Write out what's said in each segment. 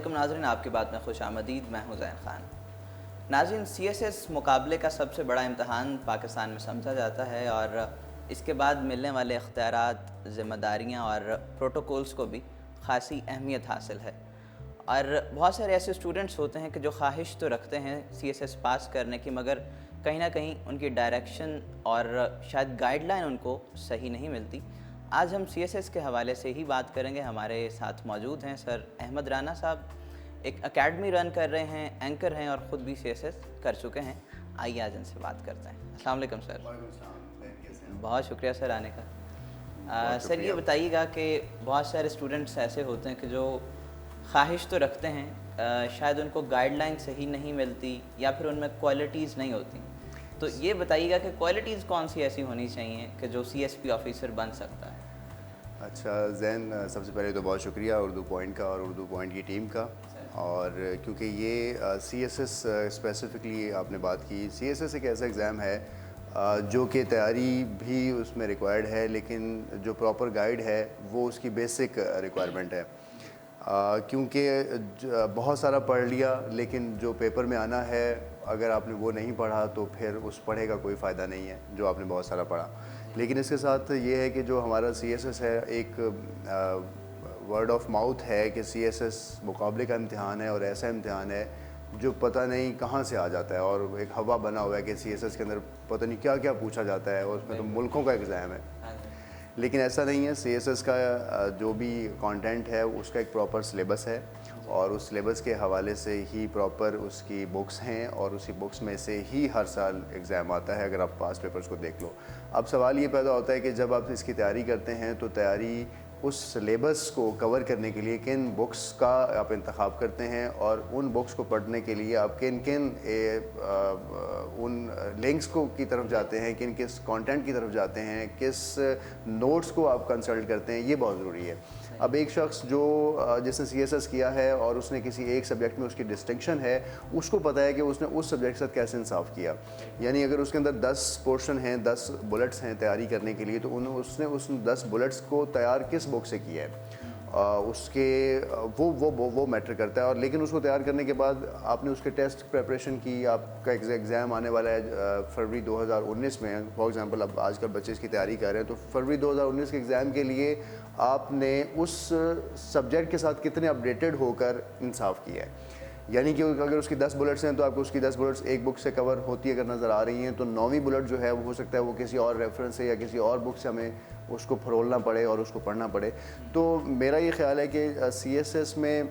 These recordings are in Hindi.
अस्सलामुअलैकुम नाज़रीन, आपकी बात में खुश आमदीद। मैं हूँ ज़ैन ख़ान। नाज़रीन, CSS मुकाबले का सबसे बड़ा इम्तहान पाकिस्तान में समझा जाता है और इसके बाद मिलने वाले इख्तियारात, ज़िम्मेदारियाँ और प्रोटोकॉल्स को भी ख़ासी अहमियत हासिल है। और बहुत सारे ऐसे स्टूडेंट्स होते हैं कि जो ख्वाहिश तो रखते हैं CSS पास करने की, मगर कहीं ना कहीं उनकी डायरेक्शन और शायद गाइडलाइन उनको सही नहीं मिलती। आज हम CSS के हवाले से ही बात करेंगे। हमारे साथ मौजूद हैं सर अहमद राना साहब, एक एकेडमी रन कर रहे हैं, एंकर हैं और ख़ुद भी CSS कर चुके हैं। आइए आज इनसे बात करते हैं। अस्सलाम वालेकुम सर। बहुत शुक्रिया सर आने का। सर ये बताइएगा कि बहुत सारे स्टूडेंट्स ऐसे होते हैं कि जो ख्वाहिश तो रखते हैं, शायद उनको गाइडलाइन सही नहीं मिलती या फिर उनमें क्वालिटीज़ नहीं होती। तो ये बताइएगा कि क्वालिटीज़ कौन सी ऐसी होनी चाहिए कि जो CSP ऑफिसर बन सकता है। अच्छा जैन, सबसे पहले तो बहुत शुक्रिया उर्दू पॉइंट का और उर्दू पॉइंट की टीम का। और क्योंकि ये CSS स्पेसिफ़िकली आपने बात की, CSS एक ऐसा एग्ज़ाम है जो कि तैयारी भी उसमें रिक्वायर्ड है, लेकिन जो प्रॉपर गाइड है वो उसकी बेसिक रिक्वायरमेंट है। क्योंकि बहुत सारा पढ़ लिया लेकिन जो पेपर में आना है अगर आपने वो नहीं पढ़ा तो फिर उस पढ़े का कोई फ़ायदा नहीं है जो आपने बहुत सारा पढ़ा। लेकिन इसके साथ ये है कि जो हमारा CSS है एक वर्ड ऑफ माउथ है कि CSS मुकाबले का इम्तिहान है और ऐसा इम्तिहान है जो पता नहीं कहाँ से आ जाता है और एक हवा बना हुआ है कि CSS के अंदर पता नहीं क्या क्या पूछा जाता है और उसमें तो मुल्कों का एग्ज़ाम है। लेकिन ऐसा नहीं है। CSS का जो भी कंटेंट है उसका एक प्रॉपर सिलेबस है और उस सिलेबस के हवाले से ही प्रॉपर उसकी बुक्स हैं और उसी बुक्स में से ही हर साल एग्ज़ाम आता है। अगर आप पास पेपर्स को देख लो, अब सवाल ये पैदा होता है कि जब आप इसकी तैयारी करते हैं तो तैयारी उस सिलेबस को कवर करने के लिए किन बुक्स का आप इंतखाब करते हैं और उन बुक्स को पढ़ने के लिए आप किन किन उन लिंक्स को की तरफ जाते हैं, किन किस कंटेंट की तरफ जाते हैं, किस नोट्स को आप कंसल्ट करते हैं, ये बहुत ज़रूरी है। अब एक शख्स जो जिसने CSS किया है और उसने किसी एक सब्जेक्ट में उसकी डिस्टिंक्शन है, उसको पता है कि उसने उस सब्जेक्ट के साथ कैसे इंसाफ किया। यानी अगर उसके अंदर 10 पोर्शन हैं, 10 बुलेट्स हैं तैयारी करने के लिए, तो उसने उस 10 बुलेट्स को तैयार किस बुक से किया है, उसके वो मैटर करता है। और लेकिन उसको तैयार करने के बाद आपने उसके टेस्ट प्रिपरेशन की, आपका एग्ज़ाम आने वाला है फरवरी 2019 में। फॉर एग्ज़ाम्पल अब आजकल बच्चे इसकी तैयारी कर रहे हैं तो फरवरी 2019 के एग्ज़ाम के लिए आपने उस सब्जेक्ट के साथ कितने अपडेटेड होकर इंसाफ किया है। यानी कि अगर उसकी 10 बुलेट्स हैं तो आपको उसकी 10 बुलेट्स एक बुक से कवर होती अगर नज़र आ रही हैं तो 9वीं बुलेट जो है वो हो सकता है वो किसी और रेफरेंस से या किसी और बुक से हमें उसको फरोलना पड़े और उसको पढ़ना पड़े। तो मेरा ये ख्याल है कि CSS में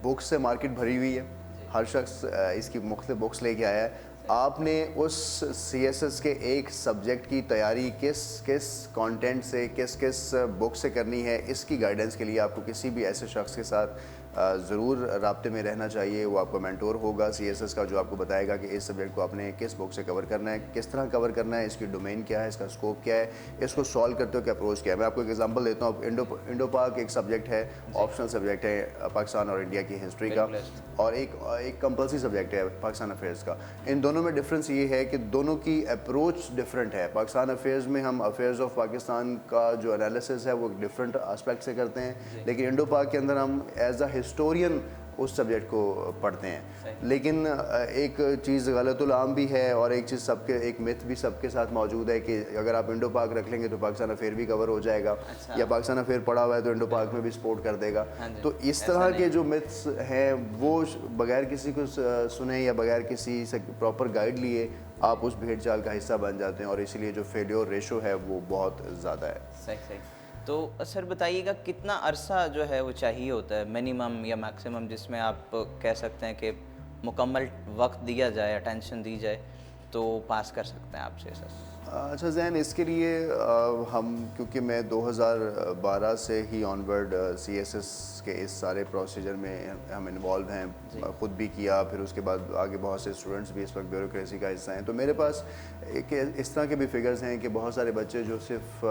बुक्स से मार्केट भरी हुई है, हर शख्स इसकी मुख्तलिफ बुक्स लेके आया है। आपने उस CSS के एक सब्जेक्ट की तैयारी किस किस कंटेंट से, किस किस बुक से करनी है, इसकी गाइडेंस के लिए आपको किसी भी ऐसे शख्स के साथ ज़रूर राब्ते में रहना चाहिए। वो आपका मेंटोर होगा CSS का, जो आपको बताएगा कि इस सब्जेक्ट को आपने किस बुक से कवर करना है, किस तरह कवर करना है, इसकी डोमेन क्या है, इसका स्कोप क्या है, इसको सॉल्व करते हो क्या अप्रोच क्या है। मैं आपको एक एग्जांपल देता हूँ। इंडो पाक एक सब्जेक्ट है, ऑप्शनल सब्जेक्ट है पाकिस्तान और इंडिया की हिस्ट्री का, और एक कंपल्सरी सब्जेक्ट है पाकिस्तान अफेयर्स का। इन दोनों में डिफरेंस ये है कि दोनों की अप्रोच डिफरेंट है। पाकिस्तान अफेयर्स में हम अफेयर्स ऑफ पाकिस्तान का जो एनालिसिस है वो डिफरेंट एस्पेक्ट से करते हैं, लेकिन इंडो पाक के अंदर हम एज अ हिस्टोरियन उस सब्जेक्ट को पढ़ते हैं। लेकिन एक चीज़ गलतुल आम भी है और एक चीज़ सबके, एक मिथ भी सबके साथ मौजूद है कि अगर आप इंडो पाक रख लेंगे तो पाकिस्तान अफेयर भी कवर हो जाएगा। अच्छा। या पाकिस्तान अफेयर पढ़ा हुआ है तो इंडो पाक में भी सपोर्ट कर देगा। तो इस तरह के जो मिथ्स हैं वो बगैर किसी को सुने या बगैर किसी से प्रॉपर गाइड लिए आप उस भेड़ चाल का हिस्सा बन जाते हैं और इसीलिए जो फेलियर रेशो है वो बहुत ज़्यादा है। सही। तो सर बताइएगा कितना अरसा जो है वो चाहिए होता है, मिनिमम या मैक्सिमम, जिसमें आप कह सकते हैं कि मुकम्मल वक्त दिया जाए, अटेंशन दी जाए तो पास कर सकते हैं आप CSS। अच्छा जैन, इसके लिए हम, क्योंकि मैं 2012 से ही ऑनवर्ड CSS के इस सारे प्रोसीजर में हम इन्वॉल्व हैं, ख़ुद भी किया, फिर उसके बाद आगे बहुत से स्टूडेंट्स भी इस वक्त ब्यूरोक्रेसी का हिस्सा हैं। तो मेरे पास एक इस तरह के भी फिगर्स हैं कि बहुत सारे बच्चे जो सिर्फ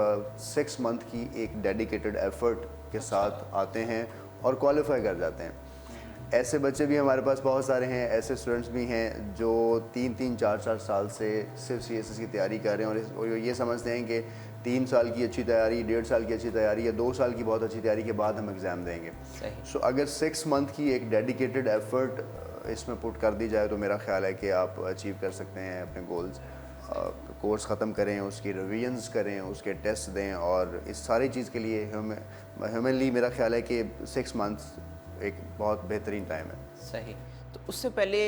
6 मंथ की एक डेडिकेटेड एफ़र्ट के साथ आते हैं और क्वालिफाई कर जाते हैं। ऐसे बच्चे भी हमारे पास बहुत सारे हैं, ऐसे स्टूडेंट्स भी हैं जो 3-3, 4-4 साल से सिर्फ CSS की तैयारी कर रहे हैं और ये समझते हैं कि 3 साल की अच्छी तैयारी, 1.5 साल की अच्छी तैयारी या 2 साल की बहुत अच्छी तैयारी के बाद हम एग्ज़ाम देंगे। सही। सो अगर 6 मंथ की एक डेडिकेटेड एफर्ट इसमें पुट कर दी जाए तो मेरा ख्याल है कि आप अचीव कर सकते हैं अपने गोल्स। कोर्स ख़त्म करें, उसकी रिवीजन्स करें, उसके टेस्ट दें, और इस सारी चीज़ के लिए ह्यूमनली मेरा ख्याल है कि 6 मंथ्स एक बहुत बेहतरीन टाइम है। सही। तो उससे पहले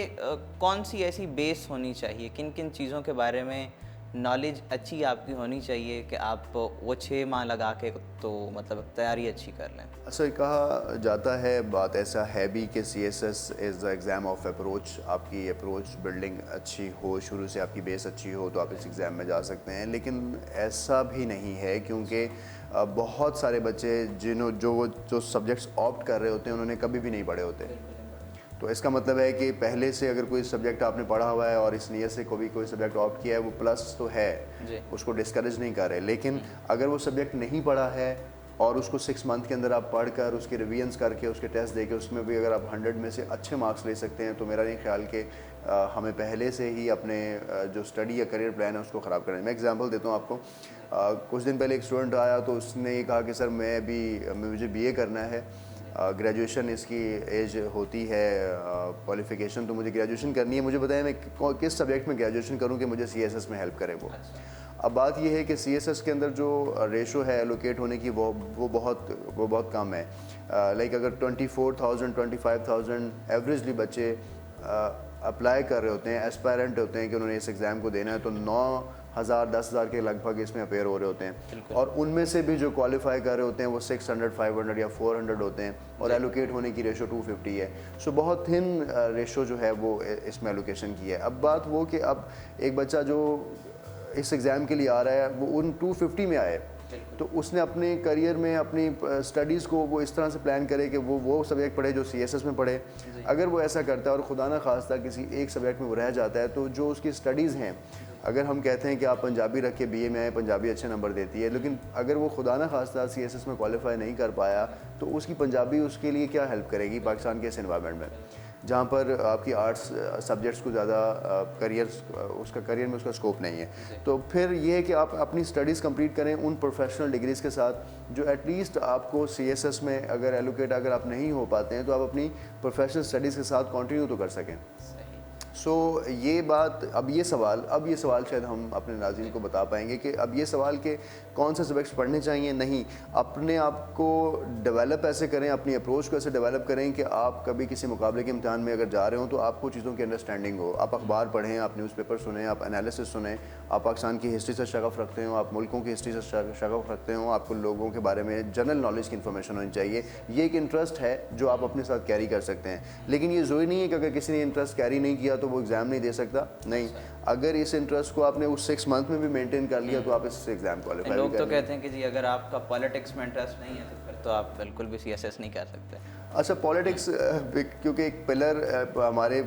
कौन सी ऐसी बेस होनी चाहिए, किन किन चीज़ों के बारे में नॉलेज अच्छी आपकी होनी चाहिए कि आप वो 6 माह लगा के तो मतलब तैयारी अच्छी कर लें? अच्छा, कहा जाता है, बात ऐसा है भी कि CSS is the exam of approach. आपकी अप्रोच बिल्डिंग अच्छी हो, शुरू से आपकी बेस अच्छी हो तो आप इस एग्ज़ाम में जा सकते हैं, लेकिन ऐसा भी नहीं है, क्योंकि बहुत सारे बच्चे जो सब्जेक्ट्स ऑप्ट कर रहे होते हैं उन्होंने कभी भी नहीं पढ़े होते। तो इसका मतलब है कि पहले से अगर कोई सब्जेक्ट आपने पढ़ा हुआ है और इस नियत से कोई सब्जेक्ट ऑप्ट किया है, वो प्लस तो है, उसको डिस्करेज नहीं कर रहे। लेकिन अगर वो सब्जेक्ट नहीं पढ़ा है और उसको 6 मंथ के अंदर आप पढ़कर उसके रिवीजन्स करके उसके टेस्ट देके उसमें भी अगर आप 100 में से अच्छे मार्क्स ले सकते हैं, तो मेरा नहीं ख्याल कि हमें पहले से ही अपने जो स्टडी या करियर प्लान है उसको ख़राब करना है। मैं एग्जांपल देता हूँ आपको। कुछ दिन पहले एक स्टूडेंट आया तो उसने ये कहा कि सर मुझे BA करना है, ग्रेजुएशन इसकी एज होती है, क्वालिफ़िकेशन तो मुझे ग्रेजुएशन करनी है, मुझे बताया मैं किस सब्जेक्ट में ग्रेजुएशन करूं कि मुझे CSS में हेल्प करे वो। अब बात ये है कि CSS के अंदर जो रेशो है एलोकेट होने की वो बहुत कम है। लाइक अगर 24,000 25,000 एवरेजली बच्चे अप्लाई कर रहे होते हैं, एस्पायरेंट होते हैं कि उन्होंने इस एग्ज़ाम को देना है, तो 9,000 10,000 के लगभग इसमें अपेयर हो रहे होते हैं, और उनमें से भी जो क्वालिफाई कर रहे होते हैं वो 600 500 या 400 होते हैं, और एलोकेट होने की रेशो 250 है। सो बहुत थिन रेशो जो है वो इसमें एलोकेशन की है। अब बात वो कि अब एक बच्चा जो इस एग्ज़ाम के लिए आ रहा है वो उन 250 में आए, तो उसने अपने करियर में अपनी स्टडीज़ को वो इस तरह से प्लान करे कि वो सब्जेक्ट पढ़े जो CSS में पढ़े। अगर वो ऐसा करता है और खुदा न खास्ता किसी एक सब्जेक्ट में वो रह जाता है, तो जो उसकी स्टडीज़ हैं, अगर हम कहते हैं कि आप पंजाबी रख के BA में आए, पंजाबी अच्छे नंबर देती है, लेकिन अगर वो खुदा न खास्ता CSS में क्वालिफाई नहीं कर पाया, तो उसकी पंजाबी उसके लिए क्या हेल्प करेगी पाकिस्तान के इस एनवायरनमेंट में, जहाँ पर आपकी आर्ट्स सब्जेक्ट्स को ज़्यादा उसका करियर में उसका स्कोप नहीं है। तो फिर ये है कि आप अपनी स्टडीज़ कंप्लीट करें उन प्रोफेशनल डिग्रीज़ के साथ जो एटलीस्ट आपको CSS में अगर आप नहीं हो पाते हैं तो आप अपनी प्रोफेशनल स्टडीज़ के साथ कंटिन्यू तो कर सकें। सो ये बात, अब ये सवाल शायद हम अपने नाज़रीन को बता पाएंगे कि अब ये सवाल कि कौन से सब्जेक्ट्स पढ़ने चाहिए, नहीं, अपने आप को डेवलप ऐसे करें, अपनी अप्रोच को ऐसे डेवलप करें कि आप कभी किसी मुकाबले के इम्तिहान में अगर जा रहे हो तो आपको चीज़ों की अंडरस्टैंडिंग हो। आप अखबार पढ़ें, आप न्यूज़पेपर सुनें, आप एनालिसिस सुनें, आप पाकिस्तान की हिस्ट्री से शगफ़ रखते हो, आप मुल्कों की हिस्ट्री से शगफ़ रखते हो, आपको लोगों के बारे में जनरल नॉलेज की इन्फॉर्मेशन होनी चाहिए। ये एक इंटरेस्ट है जो आप अपने साथ कैरी कर सकते हैं, लेकिन ये ज़रूरी नहीं है कि अगर किसी ने इंटरेस्ट कैरी नहीं किया तो वो एग्ज़ाम नहीं दे सकता। नहीं, अगर इस इंटरेस्ट को आपने उस 6 मंथ में भी मेंटेन कर लिया तो आप इस एग्ज़ाम क्वालिफाई लोग तो कहते हैं कि जी अगर आपका पॉलिटिक्स में इंटरेस्ट नहीं है तो फिर तो आप बिल्कुल भी CSS नहीं कर सकते। अच्छा, पॉलिटिक्स क्योंकि एक पिलर हमारे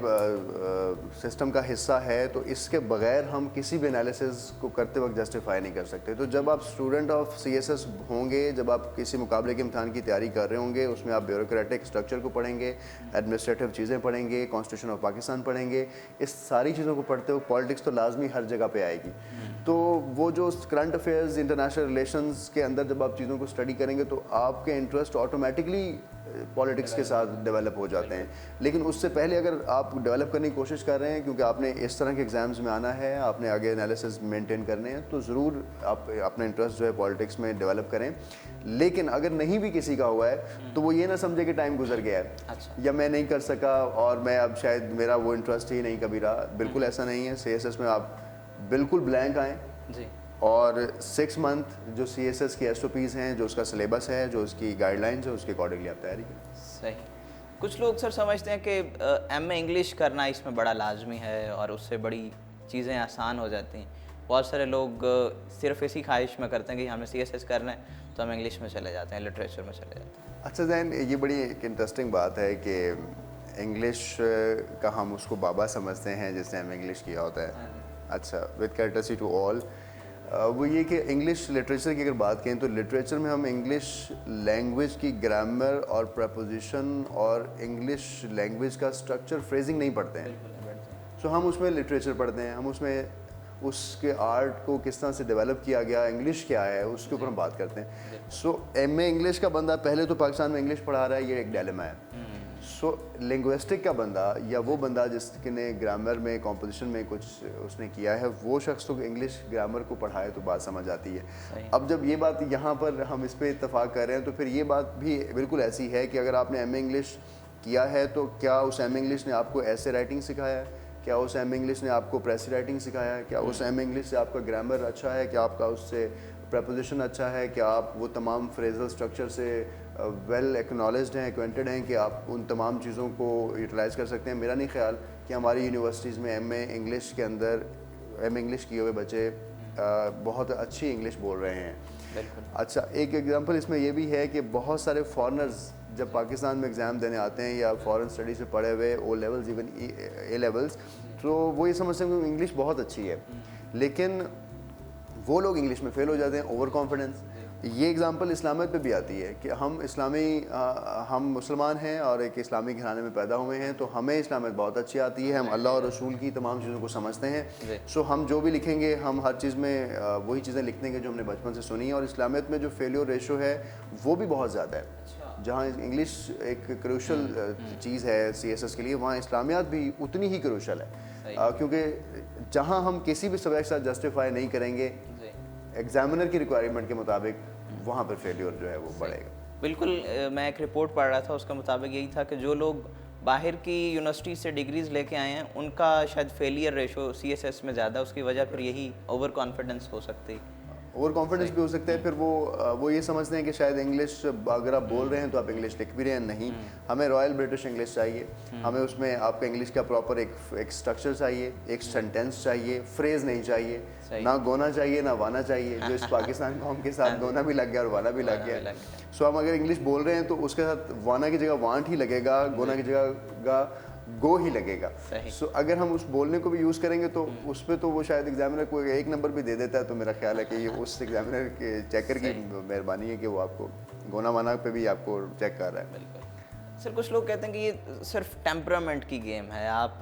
सिस्टम का हिस्सा है, तो इसके बगैर हम किसी भी एनालिसिस को करते वक्त जस्टिफाई नहीं कर सकते। तो जब आप स्टूडेंट ऑफ CSS होंगे, जब आप किसी मुकाबले के इम्तिहान की तैयारी कर रहे होंगे, उसमें आप ब्यूरोक्रेटिक स्ट्रक्चर को पढ़ेंगे, एडमिनिस्ट्रेटिव चीज़ें पढ़ेंगे, कॉन्स्टिट्यूशन ऑफ पाकिस्तान पढ़ेंगे, इस सारी चीज़ों को पढ़ते हुए पॉलिटिक्स तो लाजमी हर जगह पे आएगी। तो वो जो करंट अफेयर्स, इंटरनेशनल रिलेशंस के अंदर जब आप चीज़ों को स्टडी करेंगे तो आपके इंटरेस्ट ऑटोमेटिकली पॉलिटिक्स के साथ डेवलप हो जाते हैं। लेकिन उससे पहले अगर आप डेवलप करने की कोशिश कर रहे हैं, क्योंकि आपने इस तरह के एग्ज़ाम्स में आना है, आपने आगे एनालिसिस मेंटेन करने हैं, तो ज़रूर आप अपना इंटरेस्ट जो है पॉलिटिक्स में डेवलप करें। लेकिन अगर नहीं भी किसी का हुआ है तो वो ये ना समझे कि टाइम गुजर गया है, या मैं नहीं कर सका और मैं अब शायद मेरा वो इंटरेस्ट ही नहीं कभी रहा। बिल्कुल ऐसा नहीं है। CSS में आप बिल्कुल ब्लैंक आएँ जी, और 6 मंथ जो CSS की SOPs हैं, जो उसका सिलेबस है, जो उसकी गाइडलाइंस है, उसके अकॉर्डिंगली आप तैयारी करें। सही। कुछ लोग सर समझते हैं कि MA इंग्लिश करना इसमें बड़ा लाजमी है और उससे बड़ी चीज़ें आसान हो जाती हैं। बहुत सारे लोग सिर्फ इसी ख्वाहिश में करते हैं कि हमें CSS करना है तो हम इंग्लिश में चले जाते हैं, लिटरेचर में चले जाते हैं। अच्छा ज़ैन, ये बड़ी एक इंटरेस्टिंग बात है कि इंग्लिश का हम उसको बाबा समझते हैं जिसने हमें इंग्लिश किया होता है। अच्छा, विद कर्टसी टू ऑल, वो ये कि इंग्लिश लिटरेचर की अगर बात करें तो लिटरेचर में हम इंग्लिश लैंग्वेज की ग्रामर और प्रपोजिशन और इंग्लिश लैंग्वेज का स्ट्रक्चर, फ्रेजिंग नहीं पढ़ते हैं। सो हम उसमें लिटरेचर पढ़ते हैं, हम उसमें उसके आर्ट को किस तरह से डेवलप किया गया, इंग्लिश क्या है, उसके ऊपर हम बात करते हैं। सो एमए इंग्लिश का बंदा पहले तो पाकिस्तान में इंग्लिश पढ़ा रहा है, ये एक डायलेमा है। सो लिंग्विस्टिक का बंदा या वो बंदा जिसने ग्रामर में, कॉम्पोजिशन में कुछ उसने किया है, वो शख्स तो इंग्लिश ग्रामर को पढ़ाए तो बात समझ आती है। अब जब ये बात यहाँ पर हम इस पे इत्तेफाक कर रहे हैं तो फिर ये बात भी बिल्कुल ऐसी है कि अगर आपने एमए इंग्लिश किया है तो क्या उस एमए इंग्लिश ने आपको ऐसे राइटिंग सिखाया है, क्या उस एमए इंग्लिश ने आपको प्रेसी राइटिंग सिखाया है, क्या उस एमए इंग्लिश से आपका ग्रामर अच्छा है, क्या आपका उससे प्रपोजिशन अच्छा है, क्या आप वो तमाम फ्रेजल स्ट्रक्चर से वेल एक्नॉलेज्ड हैं, एक्वेंटेड हैं कि आप उन तमाम चीज़ों को यूटिलाइज़ कर सकते हैं। मेरा नहीं ख्याल कि हमारी यूनिवर्सिटीज़ में एमए इंग्लिश के अंदर एमए इंग्लिश किए हुए बच्चे बहुत अच्छी इंग्लिश बोल रहे हैं। अच्छा, एक एग्जांपल इसमें यह भी है कि बहुत सारे फॉरेनर्स जब पाकिस्तान में एग्ज़ाम देने आते हैं या फॉरेन स्टडी से पढ़े हुए, O levels even A levels, तो वो ये समझते हैं कि इंग्लिश बहुत अच्छी है, लेकिन वो लोग इंग्लिश में फ़ेल हो जाते हैं, ओवर कॉन्फिडेंस। ये एग्ज़ाम्पल इस्लामियत पे भी आती है कि हम मुसलमान हैं और एक इस्लामी घराने में पैदा हुए हैं, तो हमें इस्लामियत बहुत अच्छी आती है, हम अल्लाह और रसूल की तमाम चीज़ों को समझते हैं। सो हम जो भी लिखेंगे, हम हर चीज़ में वही चीज़ें लिख देंगे जो हमने बचपन से सुनी है। और इस्लामियत में जो फेलियर रेशो है वो भी बहुत ज़्यादा है। जहाँ इंग्लिश एक क्रूशल चीज़ है CSS के लिए, वहाँ इस्लामियात भी उतनी ही क्रूशल है, क्योंकि जहाँ हम किसी भी सब्जेक्ट के साथ जस्टिफाई नहीं करेंगे एग्जामिनर की रिक्वायरमेंट के मुताबिक, वहाँ पर फेलियर जो है वो बढ़ेगा। बिल्कुल। मैं एक रिपोर्ट पढ़ रहा था, उसका मुताबिक यही था कि जो लोग बाहर की यूनिवर्सिटी से डिग्रीज़ लेके आए हैं उनका शायद फेलियर रेशो CSS में ज़्यादा, उसकी वजह फिर यही ओवर कॉन्फिडेंस हो सकती। ओवर कॉन्फिडेंस भी हो सकता है। फिर वो ये समझते हैं कि शायद इंग्लिश अगर आप बोल रहे हैं तो आप इंग्लिश लिख भी रहे हैं। नहीं, हमें रॉयल ब्रिटिश इंग्लिश चाहिए, हमें उसमें आपका इंग्लिश का प्रॉपर एक स्ट्रक्चर चाहिए, एक सेंटेंस चाहिए, फ्रेज नहीं चाहिए, ना गोना चाहिए ना वाना चाहिए, जो इस पाकिस्तान कौम के साथ गोना भी लग गया और वाना भी लग गया। सो हम अगर इंग्लिश बोल रहे हैं तो उसके साथ वाना की जगह वांट ही लगेगा, गोना की जगह गो ही लगेगा। सो अगर हम उस बोलने को भी यूज़ करेंगे तो उस पर तो वो शायद एग्जामिनर को एक नंबर भी दे देता है। तो मेरा ख्याल है कि ये उस एग्जामिनर के चेकर की मेहरबानी है कि वो आपको गोना माना पे भी आपको चेक कर रहा है। बिल्कुल सर, कुछ लोग कहते हैं कि ये सिर्फ टेम्परामेंट की गेम है, आप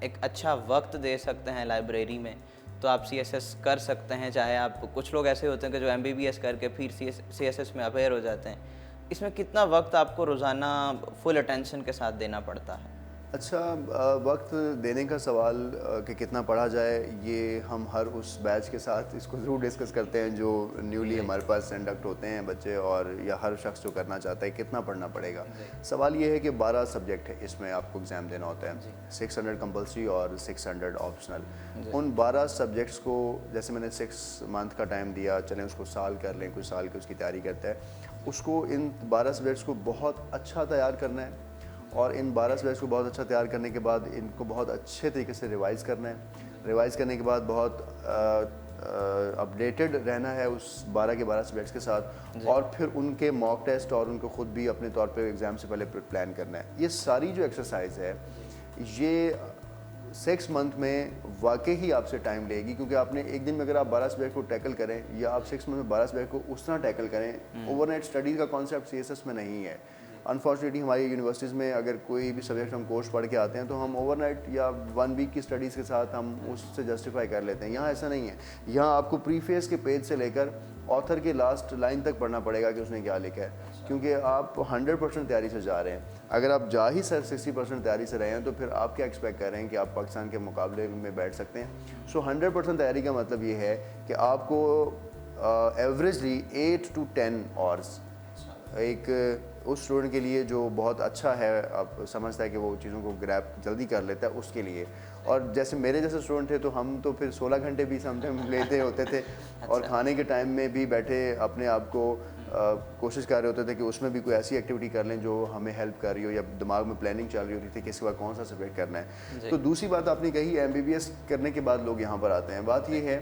एक अच्छा वक्त दे सकते हैं लाइब्रेरी में तो आप CSS कर सकते हैं, चाहे आप, कुछ लोग ऐसे होते हैं कि जो MBBS करके फिर CSS में अपेयर हो जाते हैं। इसमें कितना वक्त आपको रोज़ाना फुल अटेंशन के साथ देना पड़ता है? अच्छा, वक्त देने का सवाल कि कितना पढ़ा जाए, ये हम हर उस बैच के साथ इसको ज़रूर डिस्कस करते हैं जो न्यूली हमारे पास इंडक्ट होते हैं बच्चे, और या हर शख्स जो करना चाहता है कितना पढ़ना पड़ेगा। सवाल ये है कि 12 सब्जेक्ट है, इसमें आपको एग्ज़ाम देना होता है, 600 कंपल्सरी और 600 ऑप्शनल। उन 12 सब्जेक्ट्स को जैसे मैंने 6 मंथ का टाइम दिया, चलें उसको साल कर लें, कुछ साल की उसकी तैयारी करता है, उसको इन 12 सब्जेक्ट्स को बहुत अच्छा तैयार करना है। और इन 12 सब्जेक्ट्स को बहुत अच्छा तैयार करने के बाद इनको बहुत अच्छे तरीके से रिवाइज़ करना है। रिवाइज़ करने के बाद बहुत अपडेटेड रहना है उस 12 के 12 सब्जेक्ट्स के साथ, और फिर उनके मॉक टेस्ट और उनको ख़ुद भी अपने तौर पे एग्ज़ाम से पहले प्लान करना है। ये सारी जो एक्सरसाइज है ये 6 मंथ में वाकई ही आपसे टाइम लेगी, क्योंकि आपने एक दिन में अगर आप 12 सब्जेक्ट को टैकल करें या आप 6 मंथ में 12 सब्जेक्ट को उस तरह टैकल करें, ओवरनाइट स्टडीज़ का कॉन्सेप्ट CSS में नहीं है। अनफॉर्चुनेटली हमारी यूनिवर्सिटीज़ में अगर कोई भी सब्जेक्ट हम कोर्स पढ़ के आते हैं तो हम ओवरनाइट या 1 वीक की स्टडीज़ के साथ हम उससे जस्टिफाई कर लेते हैं। यहाँ ऐसा नहीं है। यहाँ आपको प्रीफेस के पेज से लेकर ऑथर के लास्ट लाइन तक पढ़ना पड़ेगा कि उसने क्या लिखा है, क्योंकि आप 100% तैयारी से जा रहे हैं। अगर आप जा ही सर 60% तैयारी से रहे हैं तो फिर आप क्या एक्सपेक्ट कर रहे हैं कि आप पाकिस्तान के मुकाबले में बैठ सकते हैं। सो 100% तैयारी का मतलब ये है कि आपको एवरेजली 8 to 10 आवर्स, एक उस स्टूडेंट के लिए जो बहुत अच्छा है, आप समझता है कि वो चीज़ों को ग्रैब जल्दी कर लेता है, उसके लिए। और जैसे मेरे जैसे स्टूडेंट थे तो हम तो फिर 16 घंटे भी समटाइम लेते होते थे और खाने के टाइम में भी बैठे अपने आप को कोशिश कर रहे होते थे कि उसमें भी कोई ऐसी एक्टिविटी कर लें जो हमें हेल्प कर रही हो, या दिमाग में प्लानिंग चल रही होती थी कि इसके बाद कौन सा सब्जेक्ट करना है। तो दूसरी बात आपने कही, MBBS करने के बाद लोग यहाँ पर आते हैं। बात ये है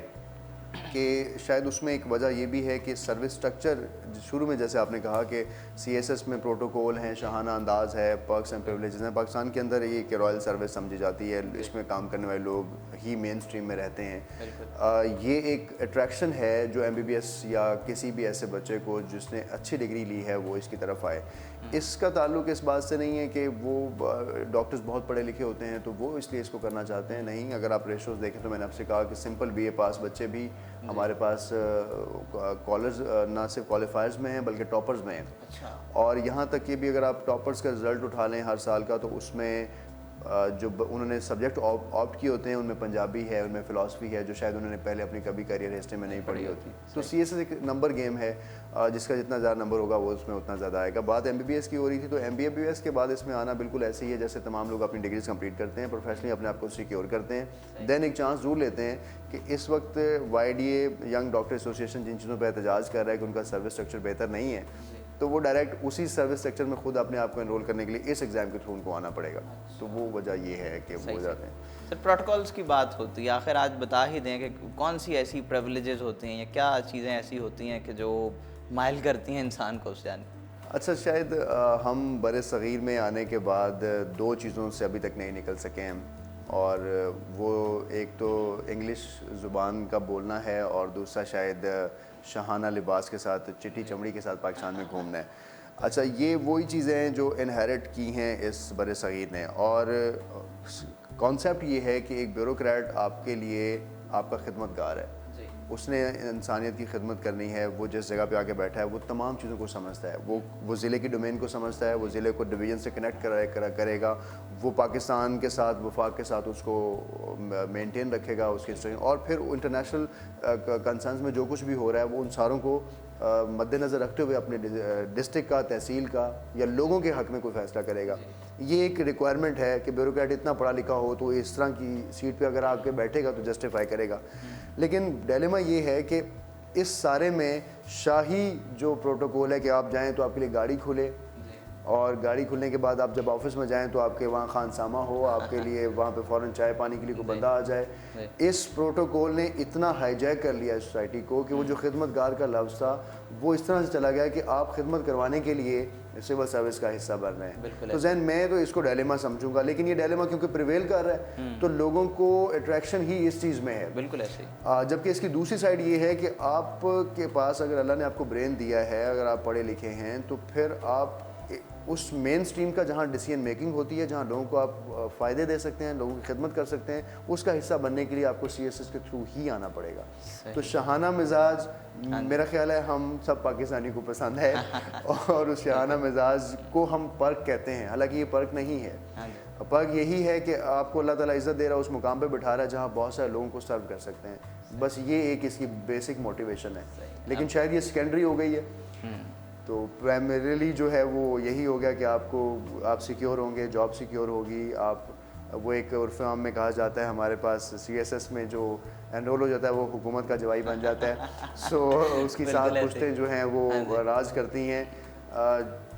कि शायद उसमें एक वजह ये भी है कि सर्विस स्ट्रक्चर शुरू में जैसे आपने कहा कि सीएसएस में प्रोटोकॉल हैं, शाहाना अंदाज है, पर्क्स एंड प्रिविलेजेस हैं। पाकिस्तान के अंदर ये कि रॉयल सर्विस समझी जाती है, इसमें काम करने वाले लोग ही मेन स्ट्रीम में रहते हैं। ये एक अट्रैक्शन है जो एमबीबीएस या किसी भी ऐसे बच्चे को जिसने अच्छी डिग्री ली है वो इसकी तरफ आए। इसका ताल्लुक इस बात से नहीं है कि वो डॉक्टर्स बहुत पढ़े लिखे होते हैं तो वो इसलिए इसको करना चाहते हैं, नहीं। अगर आप रेशोज़ देखें तो मैंने आपसे कहा कि सिंपल बीए पास बच्चे भी हमारे पास कॉलेज ना सिर्फ क्वालिफायर्स में हैं बल्कि टॉपर्स में हैं। अच्छा। और यहाँ तक कि भी अगर आप टॉपर्स का रिज़ल्ट उठा लें हर साल का, तो उसमें जो उन्होंने सब्जेक्ट ऑप्ट किए होते हैं उनमें पंजाबी है, उनमें फ़िलासफ़ी है, जो शायद उन्होंने पहले अपनी कभी करियर हिस्ट्री में नहीं पढ़ी होती। तो सीएसएस एक नंबर गेम है, जिसका जितना ज़्यादा नंबर होगा वो उसमें उतना ज़्यादा आएगा। बात एमबीबीएस की हो रही थी, तो एमबीबीएस के बाद इसमें आना बिल्कुल ऐसे ही है जैसे तमाम लोग अपनी डिग्रीज कंप्लीट करते हैं, प्रोफेशनली अपने आप को सिक्योर करते हैं, देन एक चांस ज़रूर लेते हैं कि इस वक्त वाईडीए यंग डॉक्टर एसोसिएशन जिन चीज़ों पर एहतजाज कर रहा है कि उनका सर्विस स्ट्रक्चर बेहतर नहीं है, तो वो डायरेक्ट उसी सर्विस स्ट्रक्चर में खुद अपने आप को एनरोल करने के लिए इस एग्ज़ाम के थ्रू उनको आना पड़ेगा। तो वो वजह ये है कि वो जाते हैं। सर प्रोटोकॉल्स की बात होती है, आखिर आज बता ही दें कि कौन सी ऐसी प्रिविलेजेस होती हैं या क्या चीज़ें ऐसी होती हैं कि जो माइल करती हैं इंसान को उस जाने। अच्छा, शायद हम बर सग़ीर में आने के बाद दो चीज़ों से अभी तक नहीं निकल सके हैं, और वो एक तो इंग्लिश ज़ुबान का बोलना है और दूसरा शायद शाहाना लिबास के साथ, चिट्टी चमड़ी के साथ पाकिस्तान में घूमना है। अच्छा, ये वही चीज़ें हैं जो इनहेरिट की हैं इस बर सग़ीर ने, और कॉन्सेप्ट ये है कि एक ब्यूरोक्रेट आपके लिए आपका खिदमतगार है, उसने इंसानियत की खिदमत करनी है। वो जिस जगह पे आके बैठा है वो तमाम चीज़ों को समझता है, वो ज़िले की डोमेन को समझता है, वो ज़िले को डिवीज़न से कनेक्ट करेगा, वो पाकिस्तान के साथ, वफाक के साथ उसको मेंटेन रखेगा उसके, और फिर इंटरनेशनल कंसर्न्स में जो कुछ भी हो रहा है वो उन सारों को मद्देनज़र रखते हुए अपने डिस्ट्रिक्ट का, तहसील का या लोगों के हक़ में कोई फ़ैसला करेगा। ये एक रिक्वायरमेंट है कि ब्यूरोक्रेट इतना पढ़ा लिखा हो तो इस तरह की सीट पे अगर आके बैठेगा तो जस्टिफाई करेगा। लेकिन डिलेमा ये है कि इस सारे में शाही जो प्रोटोकॉल है कि आप जाएं तो आपके लिए गाड़ी खुले, और गाड़ी खुलने के बाद आप जब ऑफिस में जाएं तो आपके वहाँ खानसामा हो, आपके लिए वहाँ पे फ़ौरन चाय पानी के लिए कोई बंदा आ जाए। इस प्रोटोकॉल ने इतना हाईजैक कर लिया सोसाइटी को कि वो जो खिदमतगार का लफ्ज़ था वो इस तरह से चला गया कि आप खिदमत करवाने के लिए सिविल सर्विस का हिस्सा बन रहे हैं। तो जैन मैं तो इसको डिलेमा समझूंगा, लेकिन ये डिलेमा क्योंकि प्रिवेल कर रहा है तो लोगों को अट्रैक्शन ही इस चीज़ में है। बिल्कुल ऐसे ही। जबकि इसकी दूसरी साइड ये है कि आपके पास अगर अल्लाह ने आपको ब्रेन दिया है, अगर आप पढ़े लिखे हैं, तो फिर आप उस मेन स्ट्रीम का जहाँ डिसीजन मेकिंग होती है, जहाँ लोगों को आप फ़ायदे दे सकते हैं, लोगों की खिदमत कर सकते हैं, उसका हिस्सा बनने के लिए आपको सीएसएस के थ्रू ही आना पड़ेगा। तो शाहाना मिजाज मेरा ख्याल है हम सब पाकिस्तानी को पसंद है और उस शाहाना मिजाज को हम पर्क कहते हैं, हालांकि ये पर्क नहीं है। पर्क यही है कि आपको अल्लाह ताला इज़्ज़त दे रहा है, उस मुकाम पे बिठा रहा है जहाँ बहुत सारे लोगों को सर्व कर सकते हैं। बस ये एक इसकी बेसिक मोटिवेशन है, लेकिन शायद ये सेकेंडरी हो गई है। तो प्राइमरीली जो है वो यही हो गया कि आप सिक्योर होंगे, जॉब सिक्योर होगी, आप वो एक उर्फ़ आम में कहा जाता है हमारे पास सीएसएस में जो एनरोल हो जाता है वो हुकूमत का जवाई बन जाता है। सो उसकी साथ पुश्तें जो हैं वो राज करती हैं।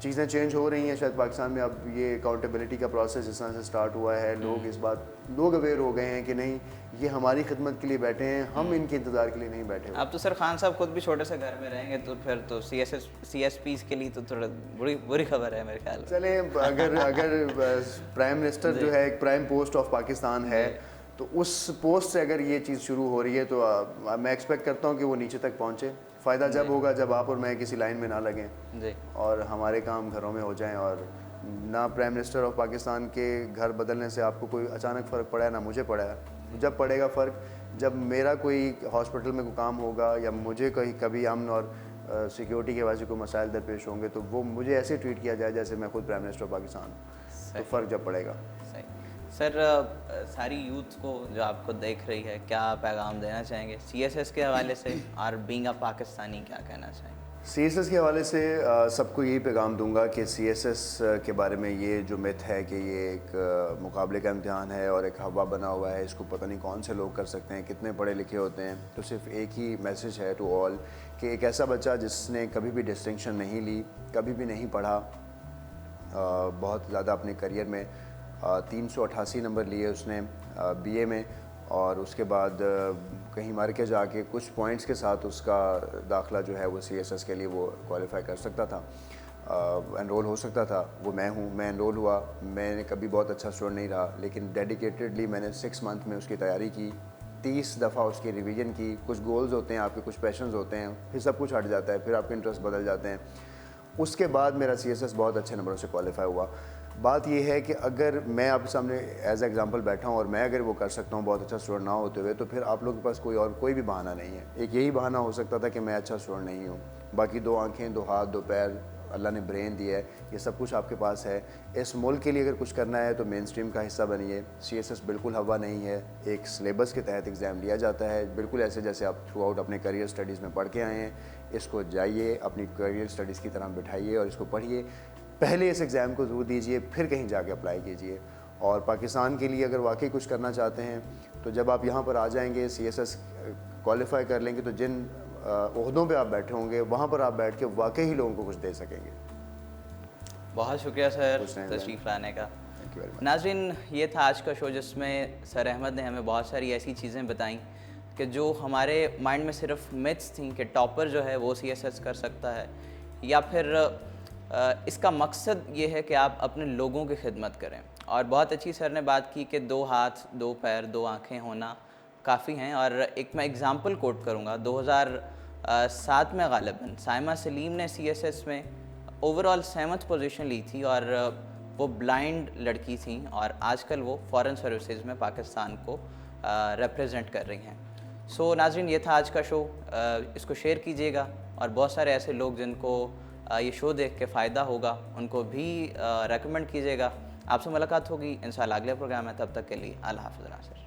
चीज़ें चेंज हो रही हैं शायद पाकिस्तान में, अब ये अकाउंटेबिलिटी का प्रोसेस इस तरह से स्टार्ट हुआ है, लोग अवेयर हो गए हैं कि नहीं ये हमारी खिदमत के लिए बैठे हैं, हम इनके इंतज़ार के लिए नहीं बैठे हुए। अब तो सर खान साहब खुद भी छोटे से घर में रहेंगे तो फिर तो CSPs के लिए तो थोड़ा बुरी खबर है मेरे ख्याल में। चले अगर प्राइम मिनिस्टर जो है एक प्राइम पोस्ट ऑफ पाकिस्तान है, तो उस पोस्ट से अगर ये चीज़ शुरू हो रही है तो मैं एक्सपेक्ट करता हूँ कि वो नीचे तक पहुँचे। फ़ायदा जब होगा जब आप और मैं किसी लाइन में ना लगें जी, और हमारे काम घरों में हो जाएं, और ना प्राइम मिनिस्टर ऑफ पाकिस्तान के घर बदलने से आपको कोई अचानक फ़र्क पड़ा है, ना मुझे पड़ा है। जब पड़ेगा फ़र्क जब मेरा कोई हॉस्पिटल में कोई काम होगा या मुझे कभी अमन और सिक्योरिटी के वजह से कोई मसाइल दरपेश होंगे तो वो मुझे ऐसे ट्रीट किया जाए जैसे मैं खुद प्राइम मिनिस्टर ऑफ पाकिस्तान हूँ, तो फ़र्क जब पड़ेगा। सही। सर सारी यूथ को जो आपको देख रही है क्या पैगाम देना चाहेंगे CSS के हवाले से, और बीइंग अ पाकिस्तानी क्या कहना चाहेंगे? CSS के हवाले से सबको यही पैगाम दूंगा कि CSS के बारे में ये जो मिथ है कि ये एक मुकाबले का इम्तिहान है और एक हवा बना हुआ है, इसको पता नहीं कौन से लोग कर सकते हैं, कितने पढ़े लिखे होते हैं, तो सिर्फ एक ही मैसेज है टू ऑल कि एक ऐसा बच्चा जिसने कभी भी डिस्टिंक्शन नहीं ली, कभी भी नहीं पढ़ा, बहुत ज़्यादा अपने करियर में 388 नंबर लिए उसने BA में, और उसके बाद कहीं मर के जाके कुछ पॉइंट्स के साथ उसका दाखिला जो है वो CSS के लिए वो क्वालिफाई कर सकता था, एनरोल हो सकता था। वो मैं हूँ, मैं एनरोल हुआ। मैंने कभी बहुत अच्छा स्टूडेंट नहीं रहा, लेकिन डेडिकेटेडली मैंने 6 मंथ में उसकी तैयारी की, 30 दफ़ा उसकी रिवीजन की। कुछ गोल्स होते हैं आपके, कुछ पैशंस होते हैं, फिर सब कुछ हट जाता है, फिर आपके इंटरेस्ट बदल जाते हैं। उसके बाद मेरा CSS बहुत अच्छे नंबरों से क्वालिफाई हुआ। बात यह है कि अगर मैं आपके सामने एज एग्जांपल बैठा हूँ और मैं अगर वो कर सकता हूँ बहुत अच्छा स्टूडेंट ना होते हुए, तो फिर आप लोगों के पास कोई भी बहाना नहीं है। एक यही बहाना हो सकता था कि मैं अच्छा स्टूडेंट नहीं हूँ। बाकी 2 आँखें, 2 हाथ, 2 पैर, अल्लाह ने ब्रेन दिया है, ये सब कुछ आपके पास है। इस मुल्क के लिए अगर कुछ करना है तो मेन स्ट्रीम का हिस्सा बनिए। CSS बिल्कुल हवा नहीं है, एक सिलेबस के तहत एग्ज़ाम लिया जाता है, बिल्कुल ऐसे जैसे आप थ्रू आउट अपने करियर स्टडीज़ में पढ़ के आए हैं। इसको जाइए, अपनी करियर स्टडीज़ की तरह बिठाइए और इसको पढ़िए। पहले इस एग्ज़ाम को ज़रूर दीजिए, फिर कहीं जाके अप्लाई कीजिए। और पाकिस्तान के लिए अगर वाकई कुछ करना चाहते हैं तो जब आप यहाँ पर आ जाएंगे, CSS क्वालिफाई कर लेंगे, तो जिन ओहदों पे आप बैठे होंगे वहाँ पर आप बैठ के वाकई ही लोगों को कुछ दे सकेंगे। बहुत शुक्रिया सर कुछ नहीं तशरीफ़ लाने का। Thank you very much. नाज़रीन, ये था आज का शो जिसमें सर अहमद ने हमें बहुत सारी ऐसी चीज़ें बताई कि जो हमारे माइंड में सिर्फ मिथ्स थी कि टॉपर जो है वो CSS कर सकता है, या फिर इसका मकसद ये है कि आप अपने लोगों की खिदमत करें। और बहुत अच्छी सर ने बात की कि 2 हाथ, 2 पैर, 2 आँखें होना काफ़ी हैं। और एक मैं एग्ज़ाम्पल कोट करूँगा, 2007 में गालिबन साइमा सलीम ने CSS में ओवरऑल 7th पोजीशन ली थी, और वो ब्लाइंड लड़की थी, और आजकल वो फॉरेन सर्विसेज में पाकिस्तान को रिप्रेजेंट कर रही हैं। सो नाज़रीन, ये था आज का शो। इसको शेयर कीजिएगा, और बहुत सारे ऐसे लोग जिनको ये शो देख के फ़ायदा होगा उनको भी रेकमेंड कीजिएगा। आपसे मुलाकात होगी इंशाल्लाह अगले प्रोग्राम में। तब तक के लिए अल्लाह हाफ़िज़ नाज़रीन।